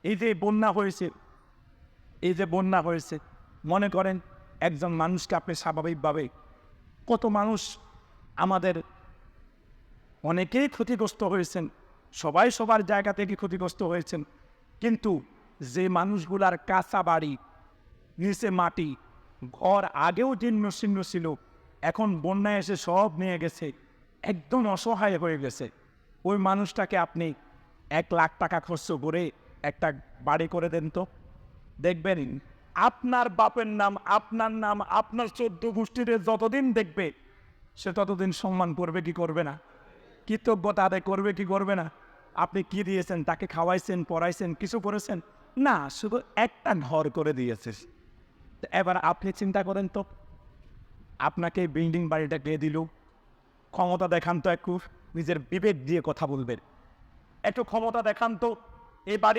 এই যে বন্যা হয়েছে, মনে করেন একজন মানুষকে আপনি স্বাভাবিকভাবে, কত মানুষ আমাদের অনেকেই ক্ষতিগ্রস্ত হয়েছেন, সবাই সবার জায়গা থেকে ক্ষতিগ্রস্ত হয়েছেন, কিন্তু যে মানুষগুলার কাঁচা বাড়ি, নিচে মাটি, ঘর আগেও জীর্ণ শীর্ণ ছিল, এখন বন্যায় এসে সব নিয়ে গেছে, একদম অসহায় হয়ে গেছে, ওই মানুষটাকে আপনি 1,00,000 টাকা খরচ করে একটা বাড়ি করে দেন তো, দেখবেন আপনার বাপের নাম, আপনার নাম, আপনার 14 গোষ্ঠীতে যতদিন দেখবে, সে ততদিন সম্মান করবে কি করবে না? কৃতজ্ঞতা আদায় করবে কি করবে না? আপনি কি দিয়েছেন? তাকে খাওয়াইছেন, পড়াইছেন, কিছু করেছেন? না, শুধু একটা ঘর করে দিয়েছে। এবার আপনি চিন্তা করেন তো, আপনাকে বিল্ডিং বাড়িটা কে দিল? ক্ষমতা দেখান তো একটু, নিজের বিবেক দিয়ে কথা বলবেন। একটু ক্ষমতা দেখান তো, এই বাড়ি